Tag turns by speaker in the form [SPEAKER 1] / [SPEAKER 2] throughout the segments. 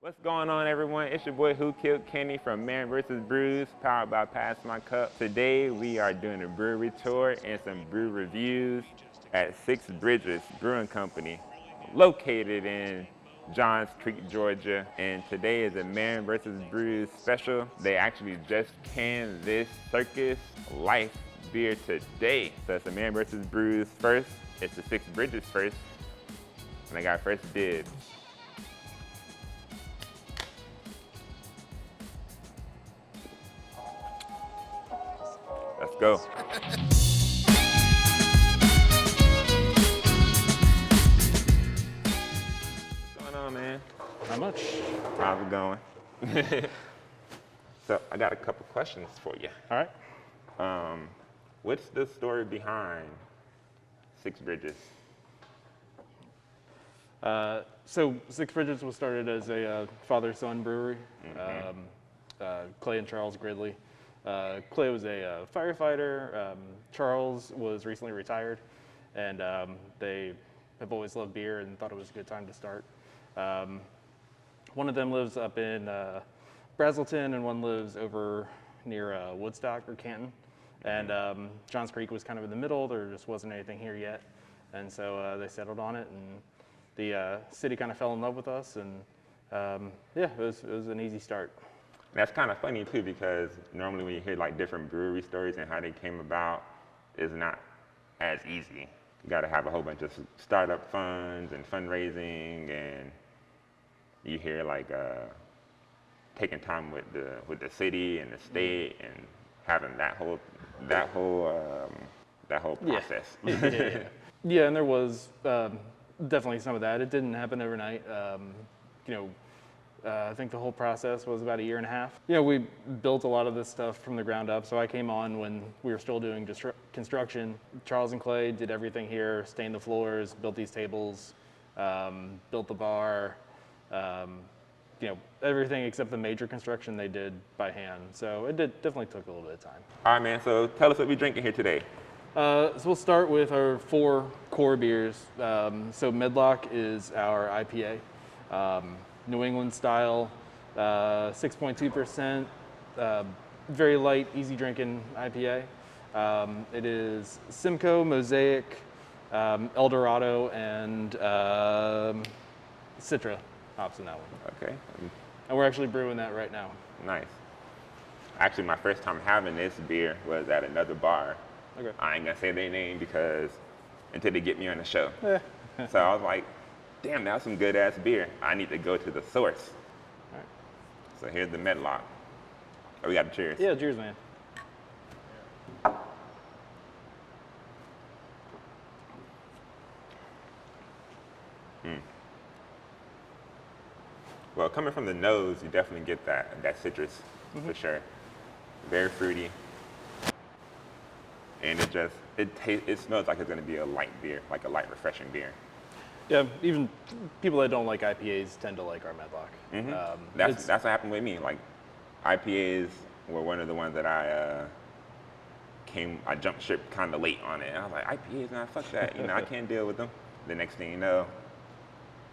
[SPEAKER 1] What's going on, everyone? It's your boy Who Killed Kenny from Man vs. Brewz, powered by Pass My Cup. Today we are doing a brewery tour and some brew reviews at Six Bridges Brewing Company, located in Johns Creek, Georgia. And today is a Man vs. Brewz special. They actually just canned this Circus Life beer today. So it's a Man vs. Brewz first, it's the Six Bridges first, and I got first dibs. Let's go. What's going on, man?
[SPEAKER 2] Not much.
[SPEAKER 1] How's it going? So I got a couple questions for you.
[SPEAKER 2] All right.
[SPEAKER 1] What's the story behind Six Bridges?
[SPEAKER 2] So Six Bridges was started as a father-son brewery. Clay and Charles Gridley. Clay was a firefighter. Charles was recently retired, and they have always loved beer and thought it was a good time to start. One of them lives up in Brazelton, and one lives over near Woodstock or Canton. And Johns Creek was kind of in the middle. There just wasn't anything here yet, and so they settled on it. And the city kind of fell in love with us, and yeah, it was an easy start.
[SPEAKER 1] That's kind of funny too, because normally when you hear like different brewery stories and how they came about, it's not as easy. You got to have a whole bunch of startup funds and fundraising, and you hear like taking time with the city and the state and having that whole process.
[SPEAKER 2] Yeah, and there was definitely some of that. It didn't happen overnight. I think the whole process was about a year and a half. We built a lot of this stuff from the ground up. So I came on when we were still doing construction. Charles and Clay did everything here, stained the floors, built these tables, built the bar, everything except the major construction they did by hand. So it definitely took a little bit of time.
[SPEAKER 1] All right, man, so tell us what we're drinking here today.
[SPEAKER 2] So we'll start with our 4 core beers. So Medlock is our IPA. New England style, 6.2%, very light, easy drinking IPA. It is Simcoe, Mosaic, El Dorado, and Citra hops in that one.
[SPEAKER 1] Okay.
[SPEAKER 2] And we're actually brewing that right now.
[SPEAKER 1] Nice. Actually, my first time having this beer was at another bar.
[SPEAKER 2] Okay.
[SPEAKER 1] I ain't gonna say their name because until they get me on the show. So I was like, damn, that's some good ass beer. I need to go to the source.
[SPEAKER 2] All right.
[SPEAKER 1] So here's the Medlock. Oh, we got the cheers.
[SPEAKER 2] Yeah, cheers, man.
[SPEAKER 1] Well, coming from the nose, you definitely get that citrus for sure. Very fruity. And it smells like it's gonna be a light beer, like a light, refreshing beer.
[SPEAKER 2] Yeah, even people that don't like IPAs tend to like our Medlock.
[SPEAKER 1] That's what happened with me. Like, IPAs were one of the ones that I jumped ship kind of late on it. I was like, IPAs, nah, fuck that. I can't deal with them. The next thing you know,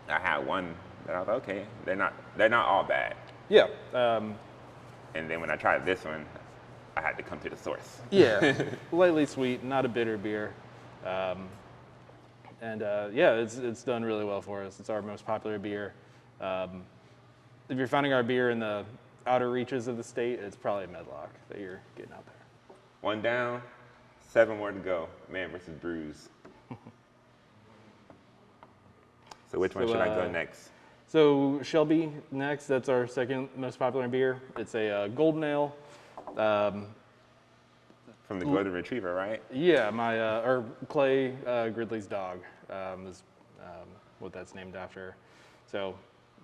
[SPEAKER 1] I had one that I was like, okay, they're not all bad.
[SPEAKER 2] Yeah.
[SPEAKER 1] And then when I tried this one, I had to come to the source.
[SPEAKER 2] Yeah, lightly sweet, not a bitter beer. It's done really well for us. It's our most popular beer. If you're finding our beer in the outer reaches of the state, it's probably Medlock that you're getting out there.
[SPEAKER 1] 1 down, 7 more to go. Man versus Brewz. So which one should I go next?
[SPEAKER 2] So Shelby next. That's our second most popular beer. It's a golden ale.
[SPEAKER 1] From the Golden Retriever, right?
[SPEAKER 2] Yeah, or Clay Gridley's dog is what that's named after. So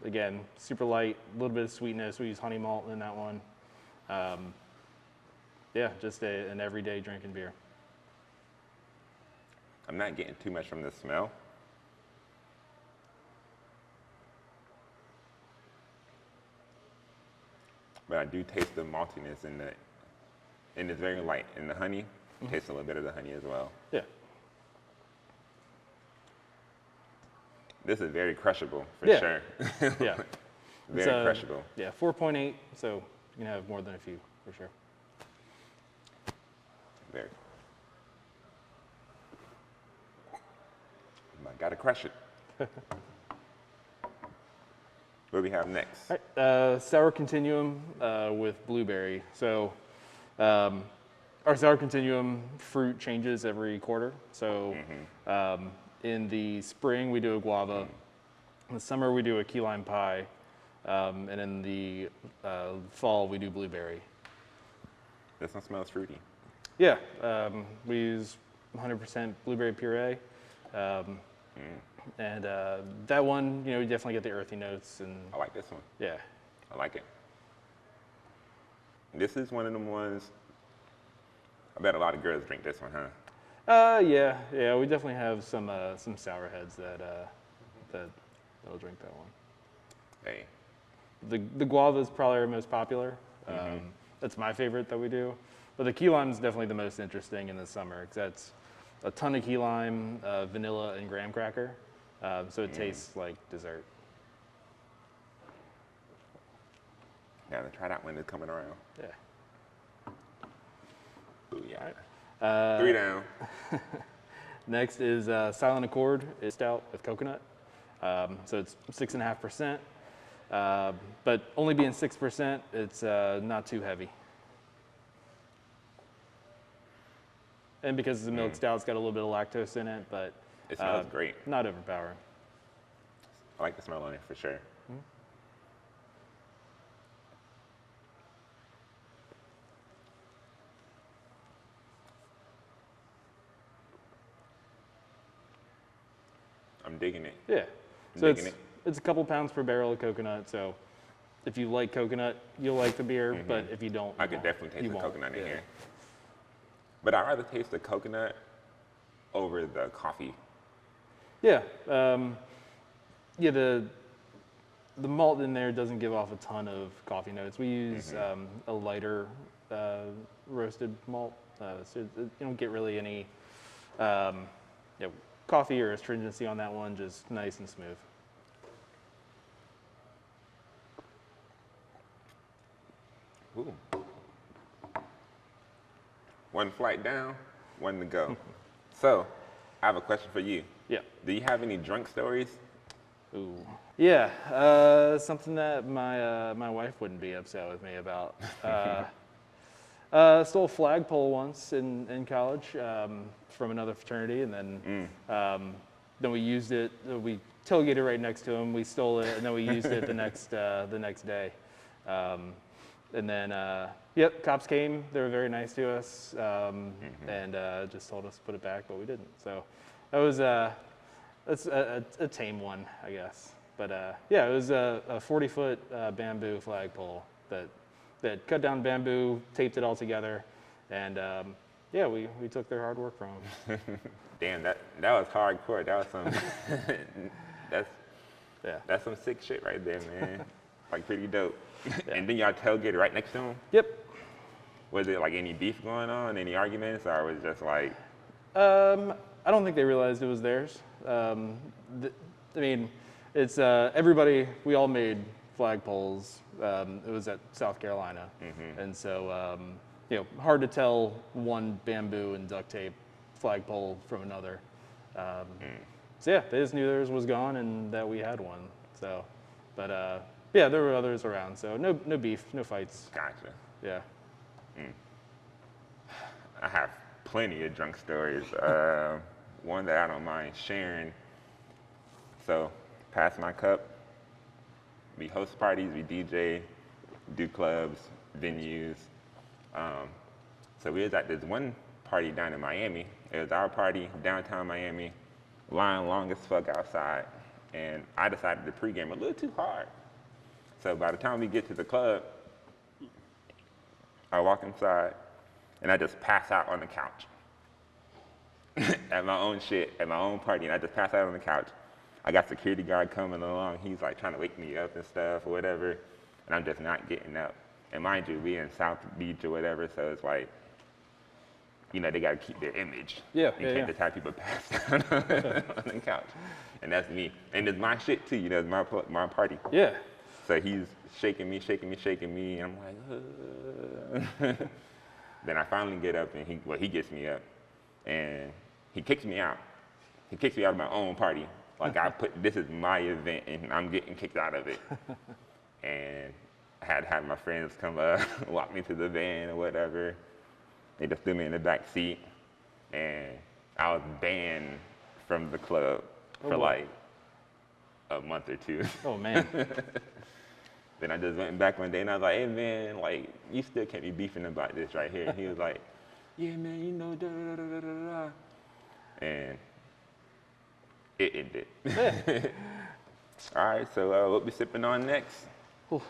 [SPEAKER 2] again, super light, a little bit of sweetness. We use honey malt in that one. Just an everyday drinking beer.
[SPEAKER 1] I'm not getting too much from the smell. But I do taste the maltiness and it's very light. And the honey, taste a little bit of the honey as well.
[SPEAKER 2] Yeah.
[SPEAKER 1] This is very crushable for sure.
[SPEAKER 2] Yeah.
[SPEAKER 1] Very crushable.
[SPEAKER 2] Yeah, 4.8, so you can have more than a few, for sure.
[SPEAKER 1] Very. I gotta crush it. What do we have next?
[SPEAKER 2] All right, sour continuum with blueberry. So our sour continuum fruit changes every quarter. So in the spring we do a guava, in the summer we do a key lime pie, and in the fall we do blueberry.
[SPEAKER 1] This one smells fruity.
[SPEAKER 2] Yeah, we use 100% blueberry puree. And that one, you definitely get the earthy notes. And
[SPEAKER 1] I like this one.
[SPEAKER 2] yeah.
[SPEAKER 1] I like it. This is one of them ones, I bet a lot of girls drink this one, huh?
[SPEAKER 2] Yeah, we definitely have some sour heads that'll drink that one.
[SPEAKER 1] Hey.
[SPEAKER 2] The guava is probably our most popular. That's my favorite that we do. But the key lime is definitely the most interesting in the summer because that's a ton of key lime, vanilla, and graham cracker. So it tastes like dessert.
[SPEAKER 1] Yeah, try that when it's coming around.
[SPEAKER 2] Yeah.
[SPEAKER 1] Ooh, yeah.
[SPEAKER 2] All right.
[SPEAKER 1] 3 down.
[SPEAKER 2] Next is Silent Accord. It's stout with coconut. So it's 6.5%. But only being 6%, it's not too heavy. And because it's a milk stout, it's got a little bit of lactose in it, but
[SPEAKER 1] It smells great.
[SPEAKER 2] not overpowering.
[SPEAKER 1] I like the smell on it for sure. I'm digging it.
[SPEAKER 2] Yeah. So
[SPEAKER 1] digging
[SPEAKER 2] it's a couple pounds per barrel of coconut. So if you like coconut, you'll like the beer. But if you don't,
[SPEAKER 1] I could definitely taste
[SPEAKER 2] you
[SPEAKER 1] the
[SPEAKER 2] won't.
[SPEAKER 1] coconut in
[SPEAKER 2] Yeah.
[SPEAKER 1] here. But I'd rather taste the coconut over the coffee.
[SPEAKER 2] Yeah. The malt in there doesn't give off a ton of coffee notes. We use a lighter roasted malt, so you don't get really any coffee or astringency on that one. Just nice and smooth.
[SPEAKER 1] Ooh. One flight down, one to go. So, I have a question for you.
[SPEAKER 2] Yeah.
[SPEAKER 1] Do you have any drunk stories?
[SPEAKER 2] Ooh. Yeah. Something that my wife wouldn't be upset with me about. Stole a flagpole once in college from another fraternity, and then we used it. We tailgated right next to him. We stole it, and then we used it the next day. And then, cops came. They were very nice to us, and just told us to put it back, but we didn't. So that was that's a tame one, I guess. But it was a 40-foot bamboo flagpole that cut down bamboo, taped it all together, and we took their hard work from them.
[SPEAKER 1] Damn, that was hardcore. That was some that's some sick shit right there, man. Like pretty dope.
[SPEAKER 2] Yeah.
[SPEAKER 1] And then y'all tailgated right next to him?
[SPEAKER 2] Yep.
[SPEAKER 1] Was it like any beef going on, any arguments, or was it just like?
[SPEAKER 2] I don't think they realized it was theirs. It's everybody. We all made flagpoles. It was at South Carolina, and so hard to tell one bamboo and duct tape flagpole from another. So they just knew theirs was gone and that we had one. So, but there were others around. So no beef, no fights.
[SPEAKER 1] Gotcha.
[SPEAKER 2] Yeah.
[SPEAKER 1] I have plenty of drunk stories. One that I don't mind sharing. So, pass my cup. We host parties, we DJ, do clubs, venues. So we was at this one party down in Miami. It was our party, downtown Miami, line long as fuck outside. And I decided to pregame a little too hard. So by the time we get to the club, I walk inside and I just pass out on the couch. At my own shit, at my own party, and I just pass out on the couch. I got security guard coming along. He's like trying to wake me up and stuff or whatever, and I'm just not getting up. And mind you, we in South Beach or whatever, so it's like, they got to keep their image.
[SPEAKER 2] Yeah,
[SPEAKER 1] you can't just have people pass out on the couch. And that's me. And it's my shit too, it's my party.
[SPEAKER 2] Yeah.
[SPEAKER 1] So he's shaking me, and I'm like, Then I finally get up, and he gets me up, and he kicks me out. He kicks me out of my own party. Like this is my event, and I'm getting kicked out of it. And I had my friends come walk me to the van or whatever. They just threw me in the back seat, and I was banned from the club for like a month or two.
[SPEAKER 2] Oh man.
[SPEAKER 1] Then I just went back one day and I was like, hey man, like you still can't be beefing about this right here. And he was like, yeah man, you know, da da da da da da. And it ended. All right, so what we sipping on next?
[SPEAKER 2] Cool.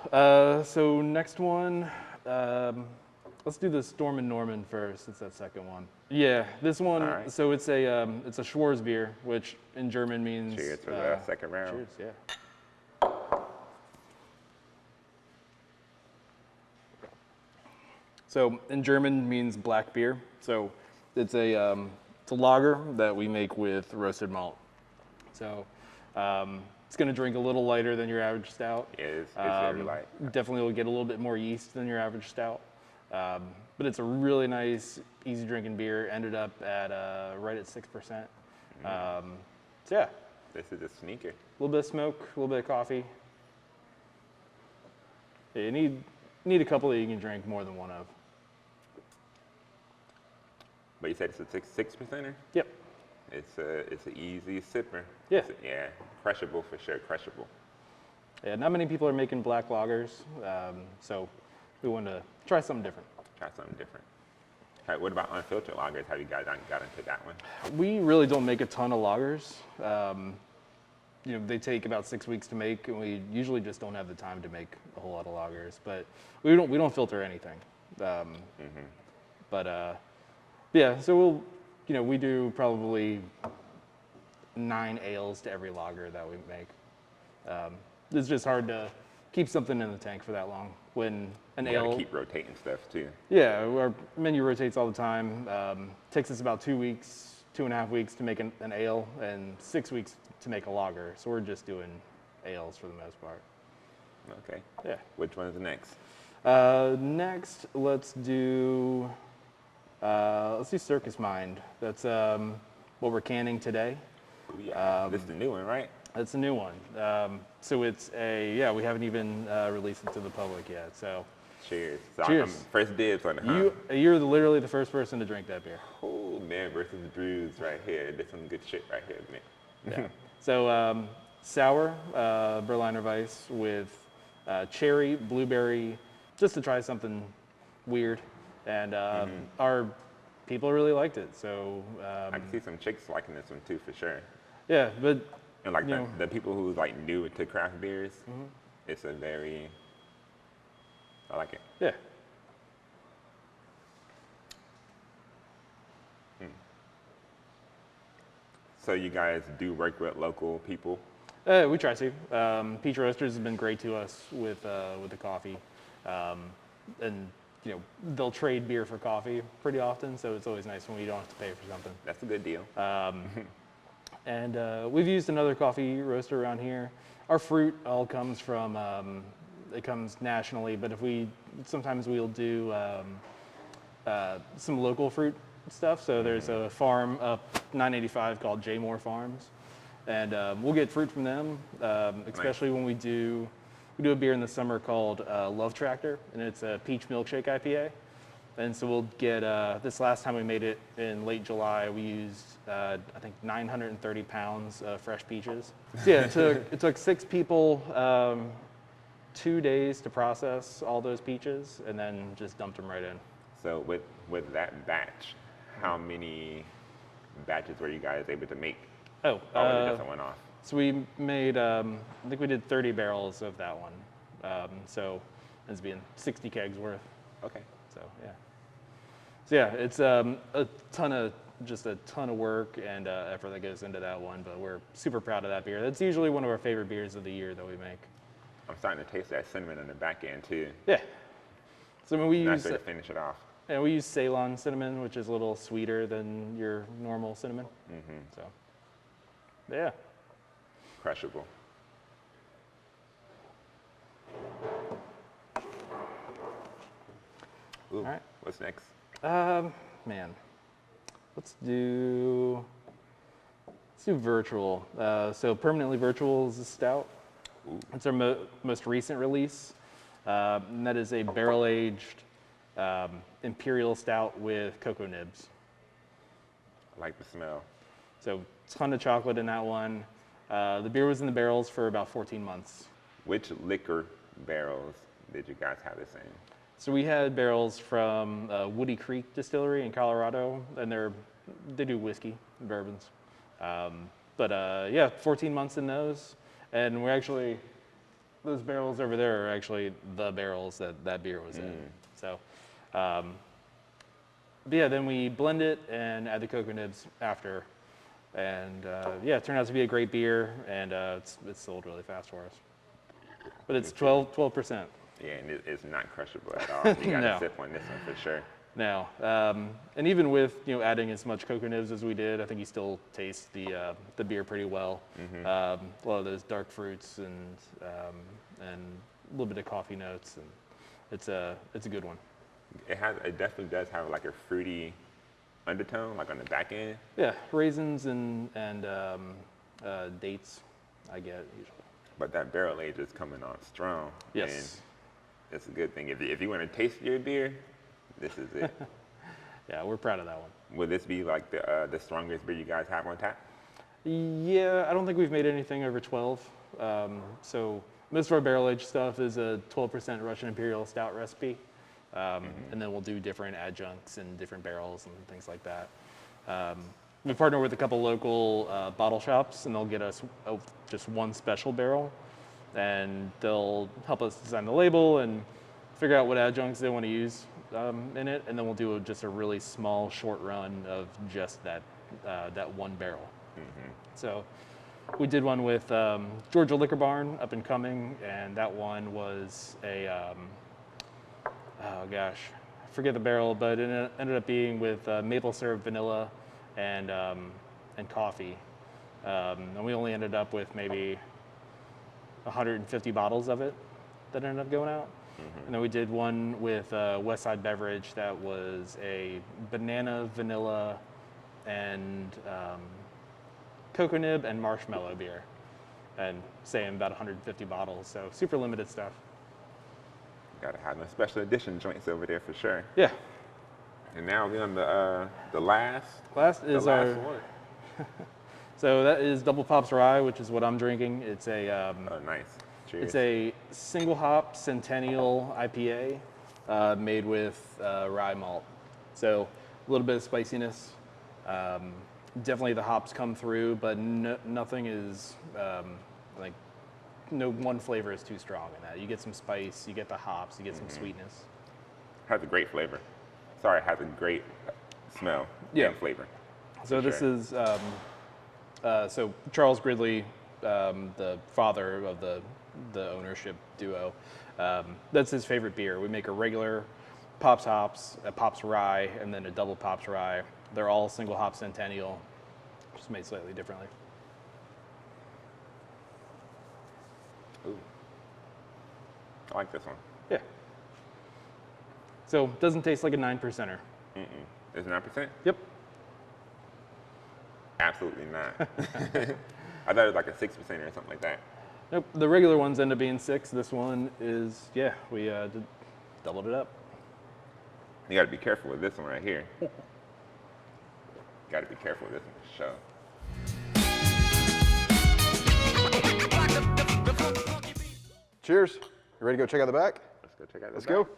[SPEAKER 2] So next one, let's do the Storm and Norman first. It's that second one. Yeah, this one.
[SPEAKER 1] Right.
[SPEAKER 2] So it's a Schwarz beer, which in German means.
[SPEAKER 1] Cheers for the second round.
[SPEAKER 2] Cheers. Yeah. So in German means black beer. So it's a lager that we make with roasted malt. So it's going to drink a little lighter than your average stout.
[SPEAKER 1] Yeah, it's very light.
[SPEAKER 2] Definitely will get a little bit more yeast than your average stout. But it's a really nice, easy drinking beer. Ended up at right at 6%. So yeah.
[SPEAKER 1] This is a sneaker.
[SPEAKER 2] A little bit of smoke, a little bit of coffee. Yeah, you need a couple that you can drink more than one of.
[SPEAKER 1] But you said it's a 6%er?
[SPEAKER 2] Yep.
[SPEAKER 1] It's an easy sipper.
[SPEAKER 2] Yeah.
[SPEAKER 1] Yeah, crushable for sure, crushable.
[SPEAKER 2] Yeah, not many people are making black lagers, so we wanted to try something different.
[SPEAKER 1] Try something different. Hey, what about unfiltered lagers? Have you guys got into that one?
[SPEAKER 2] We really don't make a ton of lagers. They take about 6 weeks to make, and we usually just don't have the time to make a whole lot of lagers. But we don't filter anything. But yeah, so we do probably 9 ales to every lager that we make. It's just hard to keep something in the tank for that long when an ale.
[SPEAKER 1] Gotta keep rotating stuff too.
[SPEAKER 2] Yeah, our menu rotates all the time. Takes us about 2 weeks, 2.5 weeks to make an ale, and 6 weeks to make a lager. So we're just doing ales for the most part.
[SPEAKER 1] Okay.
[SPEAKER 2] Yeah.
[SPEAKER 1] Which one's next?
[SPEAKER 2] Next, let's do Circus Mind. That's what we're canning today.
[SPEAKER 1] Ooh, yeah. This is the new one, right?
[SPEAKER 2] That's a new one. So it's we haven't even released it to the public yet. So
[SPEAKER 1] Cheers. So
[SPEAKER 2] Cheers.
[SPEAKER 1] I'm first dibs on it.
[SPEAKER 2] You're literally the first person to drink that beer.
[SPEAKER 1] Oh man, versus Brewz right here. There's some good shit right here, man.
[SPEAKER 2] Yeah. So sour Berliner Weiss with cherry, blueberry, just to try something weird. And our people really liked it. So
[SPEAKER 1] I can see some chicks liking this one too, for sure.
[SPEAKER 2] yeah, but
[SPEAKER 1] And like the people who like new to craft beers, it's a very, I like it.
[SPEAKER 2] yeah.
[SPEAKER 1] So you guys do work with local people?
[SPEAKER 2] We try to. Peach Roasters has been great to us with the coffee, and they'll trade beer for coffee pretty often. So it's always nice when we don't have to pay for something.
[SPEAKER 1] That's a good deal.
[SPEAKER 2] And we've used another coffee roaster around here. Our fruit all comes from it comes nationally, but sometimes we'll do some local fruit stuff. So there's a farm up 985 called J Moore Farms. And we'll get fruit from them, especially when we do a beer in the summer called Love Tractor, and it's a peach milkshake IPA. And so we'll get, this last time we made it in late July, we used, I think 930 pounds of fresh peaches. So yeah, it took 6 people 2 days to process all those peaches, and then just dumped them right in.
[SPEAKER 1] So with that batch, how many batches were you guys able to make?
[SPEAKER 2] Oh,
[SPEAKER 1] it doesn't went off.
[SPEAKER 2] So we made, I think we did 30 barrels of that one. So it's being 60 kegs worth.
[SPEAKER 1] Okay.
[SPEAKER 2] So yeah. So yeah, it's a ton of work and effort that goes into that one, but we're super proud of that beer. That's usually one of our favorite beers of the year that we make.
[SPEAKER 1] I'm starting to taste that cinnamon on the back end too.
[SPEAKER 2] Yeah. So when we
[SPEAKER 1] Nice
[SPEAKER 2] use
[SPEAKER 1] way to finish it off.
[SPEAKER 2] Yeah, we use Ceylon cinnamon, which is a little sweeter than your normal cinnamon. So yeah.
[SPEAKER 1] Crushable. Ooh,
[SPEAKER 2] All right.
[SPEAKER 1] what's next?
[SPEAKER 2] Man, let's do virtual. So permanently virtual is a stout.
[SPEAKER 1] Ooh.
[SPEAKER 2] It's our most recent release, and that is a barrel-aged imperial stout with cocoa nibs.
[SPEAKER 1] I like the smell.
[SPEAKER 2] So ton of chocolate in that one. The beer was in the barrels for about 14 months.
[SPEAKER 1] Which liquor barrels did you guys have this in?
[SPEAKER 2] So we had barrels from Woody Creek Distillery in Colorado, and they do whiskey and bourbons. Yeah, 14 months in those, and those barrels over there are actually the barrels that beer was in. So, yeah, then we blend it and add the cocoa nibs after, and yeah, it turned out to be a great beer, and it's sold really fast for us. But it's 12%.
[SPEAKER 1] Yeah, and it's not crushable at all. You got to
[SPEAKER 2] No.
[SPEAKER 1] sip on this one for sure.
[SPEAKER 2] Now, and even with adding as much cocoa nibs as we did, I think you still taste the beer pretty well. A lot of those dark fruits and a little bit of coffee notes, and it's a good one.
[SPEAKER 1] It definitely does have like a fruity undertone, like on the back end.
[SPEAKER 2] Yeah, raisins and dates, I get usually.
[SPEAKER 1] But that barrel age is coming on strong.
[SPEAKER 2] Yes.
[SPEAKER 1] And it's a good thing. If you want to taste your beer, this is it.
[SPEAKER 2] Yeah, we're proud of that one.
[SPEAKER 1] Will this be like the strongest beer you guys have on tap?
[SPEAKER 2] Yeah, I don't think we've made anything over 12. So most of our barrel aged stuff is a 12% Russian Imperial Stout recipe. And then we'll do different adjuncts and different barrels and things like that. We partner with a couple local bottle shops, and they'll get us just one special barrel, and they'll help us design the label and figure out what adjuncts they want to use in it, and then we'll do just a really small, short run of just that one barrel. So we did one with Georgia Liquor Barn, up and coming, and that one was a oh gosh, I forget the barrel, but it ended up being with maple syrup, vanilla, and coffee. And we only ended up with maybe 150 bottles of it that ended up going out. And then we did one with Westside Beverage that was a banana, vanilla, and cocoa nib and marshmallow beer. And saying about 150 bottles, so super limited stuff.
[SPEAKER 1] Gotta have no special edition joints over there for sure.
[SPEAKER 2] Yeah.
[SPEAKER 1] And now we're on the last.
[SPEAKER 2] Last is our.
[SPEAKER 1] one.
[SPEAKER 2] So that is Double Pops Rye, which is what I'm drinking. It's a.
[SPEAKER 1] Oh, nice. Cheers.
[SPEAKER 2] It's a single hop Centennial IPA made with rye malt. So a little bit of spiciness. Definitely the hops come through, but nothing is like no one flavor is too strong in that. You get some spice, you get the hops, you get some sweetness.
[SPEAKER 1] Has a great flavor. Sorry, it has a great smell and flavor.
[SPEAKER 2] So this is so Charles Gridley, the father of the ownership duo. That's his favorite beer. We make a regular Pops hops, a Pops rye, and then a double Pops rye. They're all single hop Centennial, just made slightly differently.
[SPEAKER 1] Ooh. I like this one.
[SPEAKER 2] Yeah. So it doesn't taste like a 9%er.
[SPEAKER 1] It's 9%?
[SPEAKER 2] Yep.
[SPEAKER 1] Absolutely not. I thought it was like a 6% or something like that.
[SPEAKER 2] Nope. The regular ones end up being 6. This one is, yeah, we doubled it up.
[SPEAKER 1] You gotta be careful with this one right here. Gotta be careful with this one for sure.
[SPEAKER 3] Cheers. You ready to go check out the back?
[SPEAKER 1] Let's go check out
[SPEAKER 3] Let's
[SPEAKER 1] the
[SPEAKER 3] go.
[SPEAKER 1] back.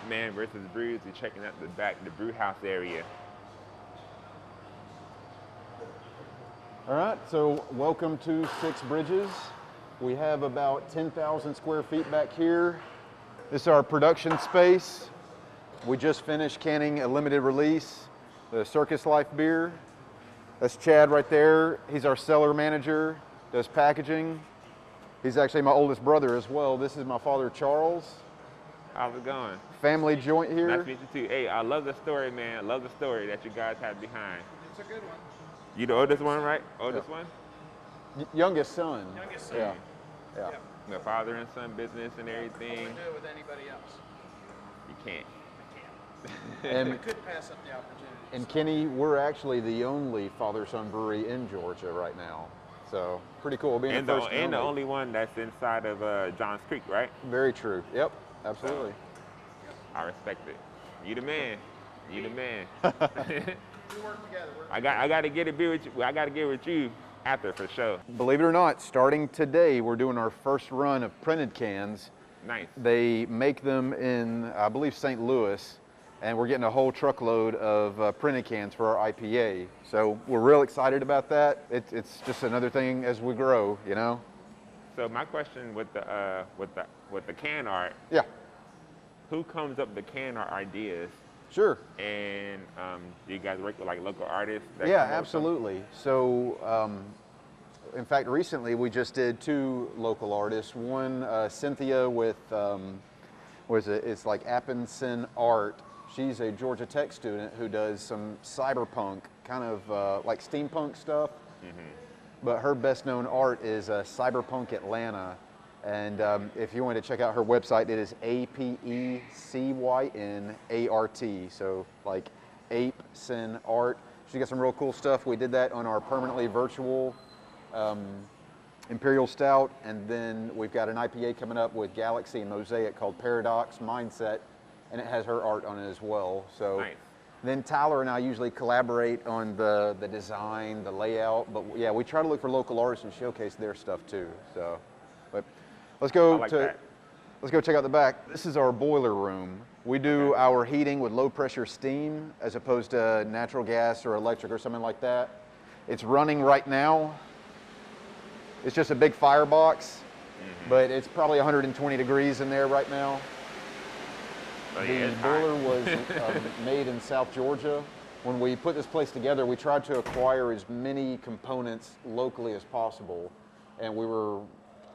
[SPEAKER 1] Man versus Brewz, we're checking out the back, the brew house area.
[SPEAKER 3] All right, so welcome to Six Bridges. We have about 10,000 square feet back here. This is our production space. We just finished canning a limited release, the Circus Life beer. That's Chad right there. He's our cellar manager, does packaging. He's actually my oldest brother as well. This is my father, Charles.
[SPEAKER 1] How's it going?
[SPEAKER 3] Family joint here.
[SPEAKER 1] Nice to meet you too. Hey, I love the story, man. I love the story that you guys have behind.
[SPEAKER 4] It's a good one.
[SPEAKER 1] You the oldest one, right? Oldest one?
[SPEAKER 3] Youngest son.
[SPEAKER 4] Youngest son.
[SPEAKER 3] Yeah. Yeah.
[SPEAKER 4] Yep.
[SPEAKER 1] The father and son business and
[SPEAKER 4] I
[SPEAKER 1] everything.
[SPEAKER 4] wouldn't do it with anybody else.
[SPEAKER 1] You can't.
[SPEAKER 4] I
[SPEAKER 3] And
[SPEAKER 4] could pass up the opportunity.
[SPEAKER 3] and Kenny, we're actually the only father-son brewery in Georgia right now. So pretty cool being
[SPEAKER 1] And
[SPEAKER 3] the
[SPEAKER 1] the,
[SPEAKER 3] first
[SPEAKER 1] and the only one that's inside of Johns Creek, right?
[SPEAKER 3] Very true. Yep. Absolutely.
[SPEAKER 1] I respect it. You the man. You the man.
[SPEAKER 4] We work together.
[SPEAKER 1] I got to get a beer with you. I got to get with you after for sure.
[SPEAKER 3] Believe it or not, starting today, we're doing our first run of printed cans.
[SPEAKER 1] Nice.
[SPEAKER 3] They make them in, I believe, St. Louis, and we're getting a whole truckload of printed cans for our IPA. So we're real excited about that. It's just another thing as we grow, you know.
[SPEAKER 1] So my question with the can art,
[SPEAKER 3] Yeah,
[SPEAKER 1] who comes up with the can art ideas?
[SPEAKER 3] sure.
[SPEAKER 1] And do you guys work with like local artists? that
[SPEAKER 3] Yeah,
[SPEAKER 1] come up with some-
[SPEAKER 3] absolutely. So, in fact, recently we just did 2 local artists. One, Cynthia with, it's like Appinson Art. She's a Georgia Tech student who does some cyberpunk, kind of like steampunk stuff. But her best known art is Cyberpunk Atlanta. And if you want to check out her website, it is APECYNART. So like Ape Sin Art. She got some real cool stuff. We did that on our permanently virtual Imperial Stout. And then we've got an IPA coming up with Galaxy and Mosaic called Paradox Mindset. And it has her art on it as well. So
[SPEAKER 1] Nice.
[SPEAKER 3] then Tyler and I usually collaborate on the design, the layout. But yeah, we try to look for local artists and showcase their stuff too. So, but let's go
[SPEAKER 1] I like that.
[SPEAKER 3] let's go check out the back. This is our boiler room. We do our heating with low pressure steam as opposed to natural gas or electric or something like that. It's running right now. It's just a big firebox, but it's probably 120 degrees in there right now.
[SPEAKER 1] So, yeah,
[SPEAKER 3] The
[SPEAKER 1] it's hot.
[SPEAKER 3] boiler was made in South Georgia. When we put this place together, we tried to acquire as many components locally as possible, and we were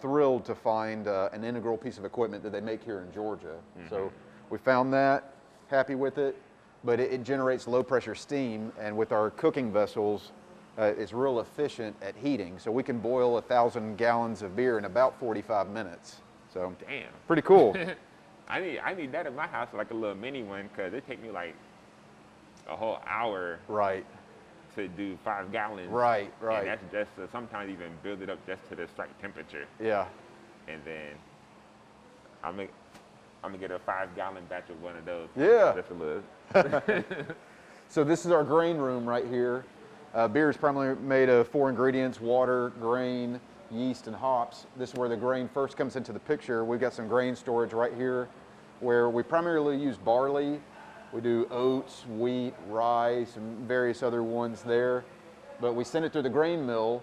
[SPEAKER 3] thrilled to find an integral piece of equipment that they make here in Georgia. So we found that, happy with it, but it generates low pressure steam, and with our cooking vessels, it's real efficient at heating. So we can boil 1,000 gallons of beer in about 45 minutes. So
[SPEAKER 1] Damn.
[SPEAKER 3] pretty cool.
[SPEAKER 1] I need that in my house, like a little mini one, because it take me like a whole hour
[SPEAKER 3] Right,
[SPEAKER 1] to do 5 gallons.
[SPEAKER 3] right,
[SPEAKER 1] And
[SPEAKER 3] right.
[SPEAKER 1] that's just sometimes even build it up just to the strike temperature,
[SPEAKER 3] Yeah.
[SPEAKER 1] and then I'm gonna get a 5-gallon batch of one of those.
[SPEAKER 3] Yeah.
[SPEAKER 1] Just a little.
[SPEAKER 3] So this is our grain room right here. Beer is primarily made of 4 ingredients: water, grain, yeast, and hops. This is where the grain first comes into the picture. We've got some grain storage right here where we primarily use barley. We do oats, wheat, rye, some various other ones there. But we send it through the grain mill,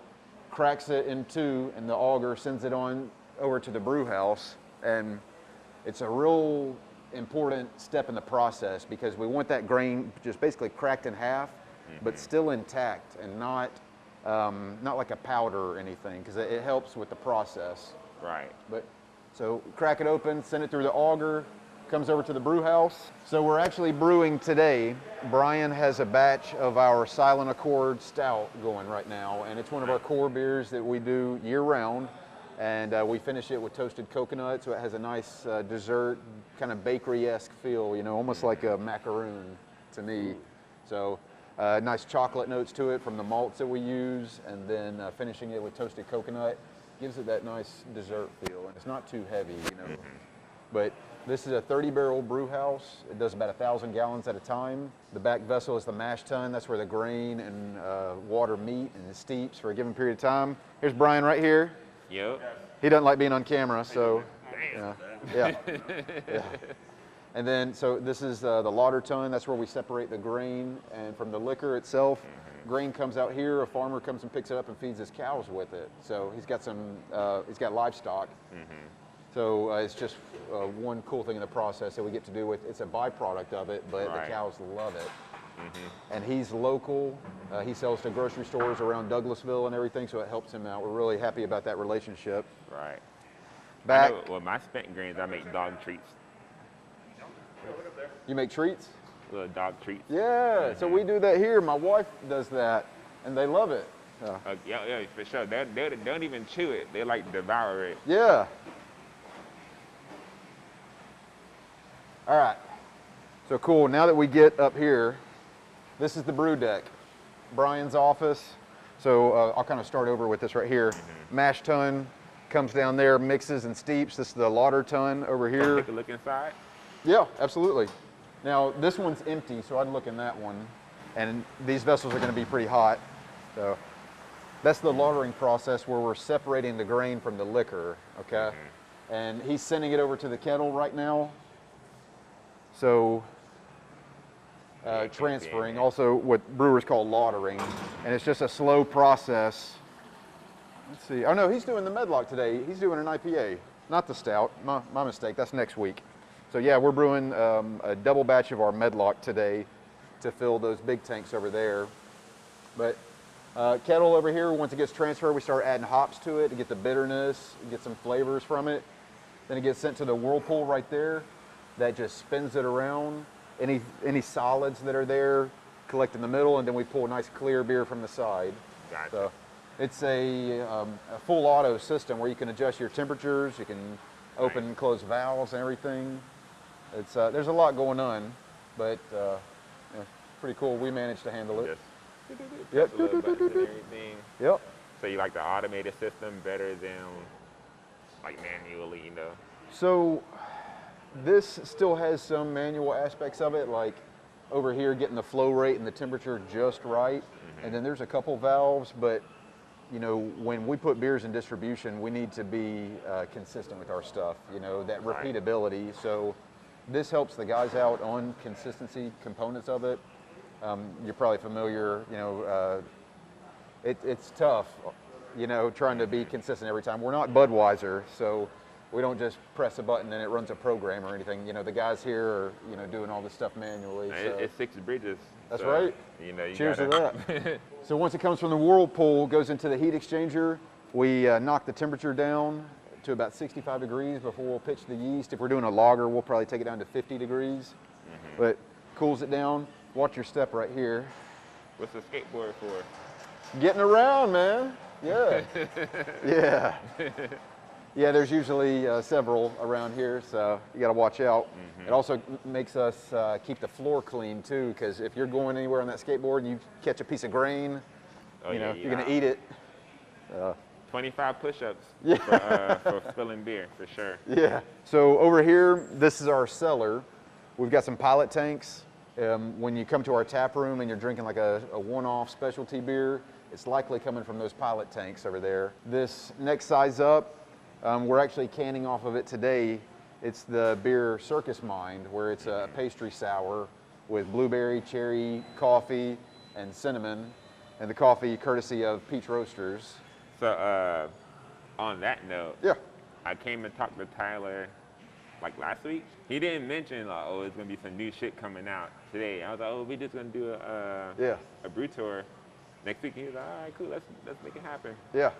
[SPEAKER 3] cracks it in 2, and the auger sends it on over to the brew house. And it's a real important step in the process because we want that grain just basically cracked in half, but still intact and not like a powder or anything, because it helps with the process.
[SPEAKER 1] Right.
[SPEAKER 3] But so crack it open, send it through the auger, comes over to the brew house. So we're actually brewing today. Brian has a batch of our Silent Accord Stout going right now, and it's one of our core beers that we do year round. And we finish it with toasted coconut, so it has a nice dessert, kind of bakery-esque feel, you know, almost like a macaroon to me. So nice chocolate notes to it from the malts that we use, and then finishing it with toasted coconut gives it that nice dessert feel, and it's not too heavy, you know. But this is a 30-barrel brew house. It does about 1,000 gallons at a time. The back vessel is the mash tun. That's where the grain and water meet, and it steeps for a given period of time. Here's Brian right here.
[SPEAKER 1] Yep.
[SPEAKER 3] He doesn't like being on camera, so
[SPEAKER 1] Damn.
[SPEAKER 3] yeah. And then, so this is the lauter tun. That's where we separate the grain and from the liquor itself. Grain comes out here. A farmer comes and picks it up and feeds his cows with it. So he's got he's got livestock. So it's just one cool thing in the process that we get to do with. It's a byproduct of it, but
[SPEAKER 1] Right.
[SPEAKER 3] the cows love it. And he's local. He sells to grocery stores around Douglasville and everything, so it helps him out. We're really happy about that relationship.
[SPEAKER 1] Right.
[SPEAKER 3] Back,
[SPEAKER 1] I know, well, my spent grains, I make dog treats.
[SPEAKER 3] you make treats?
[SPEAKER 1] Little dog treats.
[SPEAKER 3] Yeah, so we do that here. My wife does that, and they love it.
[SPEAKER 1] Yeah, for sure. They don't even chew it. They like devour it.
[SPEAKER 3] Yeah. All right. So cool. Now that we get up here, this is the brew deck, Brian's office. So I'll kind of start over with this right here. Mash tun comes down there, mixes and steeps. This is the lauter tun over here.
[SPEAKER 1] Take a look inside.
[SPEAKER 3] Yeah, absolutely. Now this one's empty, so I'd look in that one. And these vessels are going to be pretty hot. So that's the lautering process where we're separating the grain from the liquor, okay? And he's sending it over to the kettle right now. So transferring, also what brewers call lautering, and it's just a slow process. Let's see. Oh no, he's doing the medlock today. He's doing an IPA, not the stout. My mistake. That's next week. So yeah, we're brewing a double batch of our medlock today to fill those big tanks over there. But kettle over here, once it gets transferred, we start adding hops to it to get the bitterness, get some flavors from it. Then it gets sent to the whirlpool right there. That just spins it around. Any solids that are there collect in the middle, and then we pull a nice clear beer from the side.
[SPEAKER 1] Gotcha.
[SPEAKER 3] So it's a full auto system where you can adjust your temperatures, you can open and close valves and everything. It's there's a lot going on, but yeah, pretty cool. We managed to handle it.
[SPEAKER 1] Yep. Little buttons and everything.
[SPEAKER 3] Yep.
[SPEAKER 1] So you like the automated system better than like manually, you know?
[SPEAKER 3] So this still has some manual aspects of it, like over here getting the flow rate and the temperature just right. And then there's a couple valves, but you know, when we put beers in distribution, we need to be consistent with our stuff, you know, that repeatability. So this helps the guys out on consistency components of it. You're probably familiar, you know, it's tough, you know, trying to be consistent every time. We're not Budweiser, so we don't just press a button and it runs a program or anything. You know, the guys here are, you know, doing all this stuff manually. So.
[SPEAKER 1] It's 6 bridges.
[SPEAKER 3] That's
[SPEAKER 1] so,
[SPEAKER 3] right.
[SPEAKER 1] You know, you
[SPEAKER 3] Cheers
[SPEAKER 1] gotta...
[SPEAKER 3] to that. So once it comes from the whirlpool, goes into the heat exchanger. We knock the temperature down to about 65 degrees before we'll pitch the yeast. If we're doing a lager, we'll probably take it down to 50 degrees. But cools it down. Watch your step right here.
[SPEAKER 1] What's the skateboard for?
[SPEAKER 3] Getting around, man. Yeah. Yeah. Yeah, there's usually several around here, so you got to watch out. It also makes us keep the floor clean too, because if you're going anywhere on that skateboard and you catch a piece of grain, you know, you're going to eat it.
[SPEAKER 1] 25 push-ups
[SPEAKER 3] Yeah.
[SPEAKER 1] for spilling beer, for sure.
[SPEAKER 3] Yeah. So over here, this is our cellar. We've got some pilot tanks. When you come to our tap room and you're drinking like a one-off specialty beer, it's likely coming from those pilot tanks over there. This next size up, we're actually canning off of it today. It's the beer Circus Mind, where it's a pastry sour with blueberry, cherry, coffee, and cinnamon, and the coffee courtesy of Peach Roasters.
[SPEAKER 1] So on that note,
[SPEAKER 3] Yeah.
[SPEAKER 1] I came and talked to Tyler like last week. He didn't mention like, oh, it's gonna be some new shit coming out today. I was like, oh, we just gonna do a brew tour next week. He was like, all right, cool, let's make it happen.
[SPEAKER 3] Yeah.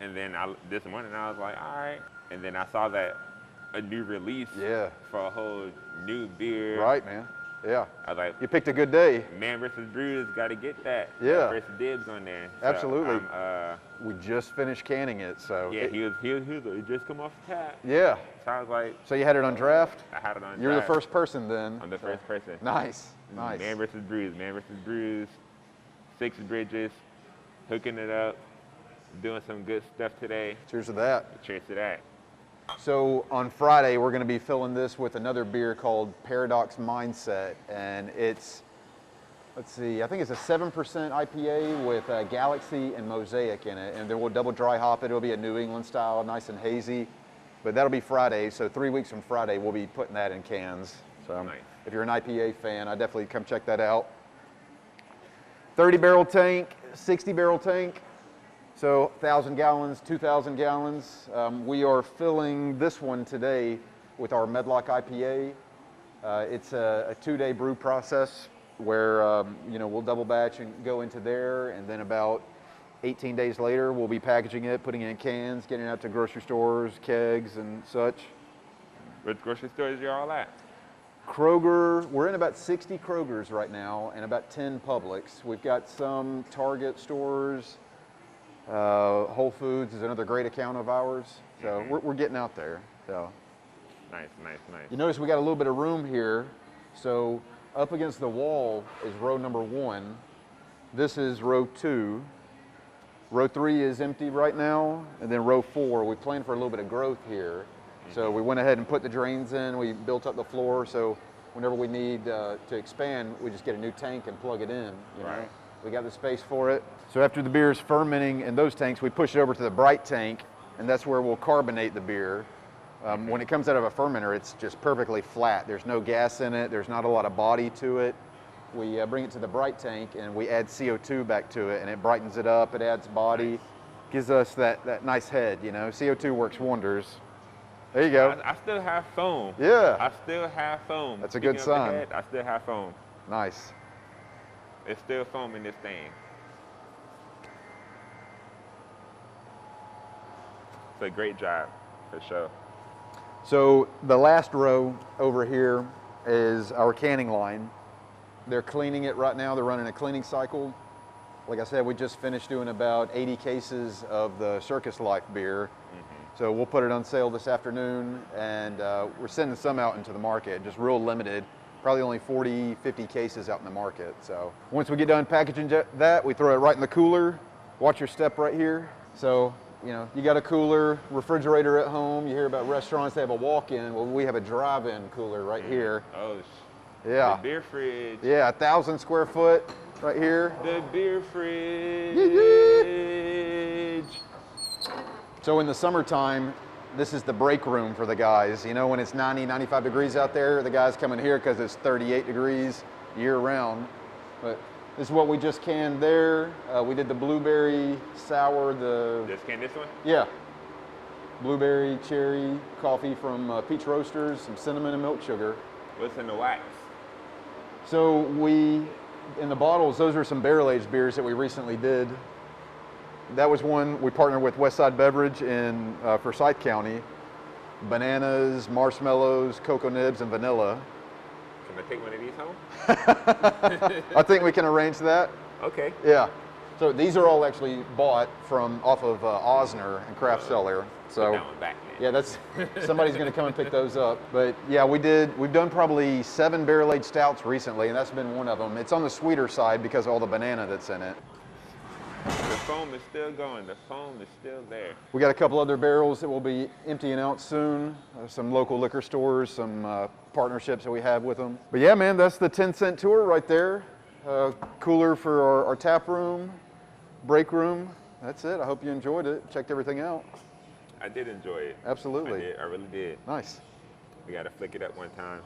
[SPEAKER 1] And then this morning I was like, all right. And then I saw that a new release for a whole new beer.
[SPEAKER 3] Right, man. Yeah.
[SPEAKER 1] I was like,
[SPEAKER 3] You picked a good day.
[SPEAKER 1] Man versus Brewz, got to get that.
[SPEAKER 3] Yeah.
[SPEAKER 1] First dibs on there. So,
[SPEAKER 3] Absolutely. We just finished canning it, so.
[SPEAKER 1] Yeah, he was like, it just come off the tap.
[SPEAKER 3] Yeah.
[SPEAKER 1] So I was like,
[SPEAKER 3] So you had it on draft?
[SPEAKER 1] I had it on
[SPEAKER 3] You're
[SPEAKER 1] draft.
[SPEAKER 3] the first person then.
[SPEAKER 1] I'm the first person.
[SPEAKER 3] Nice. Nice.
[SPEAKER 1] Man versus Brewz, 6 bridges, hooking it up, doing some good stuff today.
[SPEAKER 3] Cheers to that.
[SPEAKER 1] Cheers to that.
[SPEAKER 3] So on Friday, we're going to be filling this with another beer called Paradox Mindset. And it's, let's see, I think it's a 7% IPA with Galaxy and Mosaic in it. And then we'll double dry hop it. It'll be a New England style, nice and hazy. But that'll be Friday. So 3 weeks from Friday, we'll be putting that in cans. So
[SPEAKER 1] Nice.
[SPEAKER 3] if you're an IPA fan, I definitely come check that out. 30 barrel tank, 60 barrel tank. So 1,000 gallons, 2,000 gallons. We are filling this one today with our Medlock IPA. It's a 2-day brew process where you know, we'll double batch and go into there, and then about 18 days later we'll be packaging it, putting it in cans, getting it out to grocery stores, kegs and such.
[SPEAKER 1] Which grocery stores you're all at?
[SPEAKER 3] Kroger, we're in about 60 Krogers right now and about 10 Publix. We've got some Target stores, Whole Foods is another great account of ours. So we're getting out there. So
[SPEAKER 1] Nice, nice, nice.
[SPEAKER 3] you notice we got a little bit of room here. So up against the wall is row number 1. This is row 2. Row 3 is empty right now, and then row 4, we plan for a little bit of growth here. So we went ahead and put the drains in, we built up the floor, so whenever we need to expand, we just get a new tank and plug it in, you know?
[SPEAKER 1] Right.
[SPEAKER 3] We got the space for it. So after the beer is fermenting in those tanks, we push it over to the bright tank, and that's where we'll carbonate the beer. When it comes out of a fermenter, it's just perfectly flat. There's no gas in it, there's not a lot of body to it. We bring it to the bright tank and we add CO2 back to it, and it brightens it up, it adds body, gives us that nice head, you know. CO2 works wonders. There you go.
[SPEAKER 1] I still have foam.
[SPEAKER 3] Yeah.
[SPEAKER 1] I still have foam.
[SPEAKER 3] That's a good
[SPEAKER 1] Speaking of the
[SPEAKER 3] sign.
[SPEAKER 1] head, I still have foam.
[SPEAKER 3] Nice.
[SPEAKER 1] It's still foam in this thing. It's a great job, for sure.
[SPEAKER 3] So the last row over here is our canning line. They're cleaning it right now. They're running a cleaning cycle. Like I said, we just finished doing about 80 cases of the Circus Life beer. So we'll put it on sale this afternoon, and we're sending some out into the market, just real limited. Probably only 40, 50 cases out in the market. So once we get done packaging that, we throw it right in the cooler. Watch your step right here. So, you know, you got a cooler, refrigerator at home. You hear about restaurants, they have a walk-in. Well, we have a drive-in cooler right here.
[SPEAKER 1] Oh,
[SPEAKER 3] Yeah.
[SPEAKER 1] the beer fridge.
[SPEAKER 3] Yeah, 1,000 square foot right here.
[SPEAKER 1] The beer fridge.
[SPEAKER 3] So in the summertime, this is the break room for the guys. You know, when it's 90, 95 degrees out there, the guys come in here because it's 38 degrees year round. But this is what we just canned there. We did the blueberry sour,
[SPEAKER 1] Just can this one?
[SPEAKER 3] yeah, blueberry cherry coffee from Peach Roasters, some cinnamon and milk sugar.
[SPEAKER 1] What's in the wax?
[SPEAKER 3] So in the bottles, those are some barrel-aged beers that we recently did. That was one we partnered with Westside Beverage in Forsyth County. Bananas, marshmallows, cocoa nibs, and vanilla.
[SPEAKER 1] Can I take one of these home?
[SPEAKER 3] I think we can arrange that.
[SPEAKER 1] Okay.
[SPEAKER 3] Yeah. So these are all actually bought off of Osner and Craft Cellar. So
[SPEAKER 1] Put that one back, man.
[SPEAKER 3] yeah, that's somebody's going to come and pick those up. But yeah, we've done probably 7 barrel-aged stouts recently, and that's been one of them. It's on the sweeter side because of all the banana that's in it.
[SPEAKER 1] The foam is still going. The foam is still there.
[SPEAKER 3] We got a couple other barrels that will be emptying out soon. Some local liquor stores, some partnerships that we have with them. But yeah, man, that's the 10-cent tour right there. Cooler for our tap room, break room. That's it. I hope you enjoyed it. Checked everything out.
[SPEAKER 1] I did enjoy it.
[SPEAKER 3] Absolutely.
[SPEAKER 1] I did. I really did.
[SPEAKER 3] Nice.
[SPEAKER 1] We got to flick it up one time.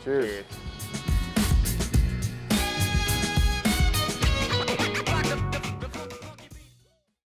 [SPEAKER 3] Cheers.
[SPEAKER 1] Cheers.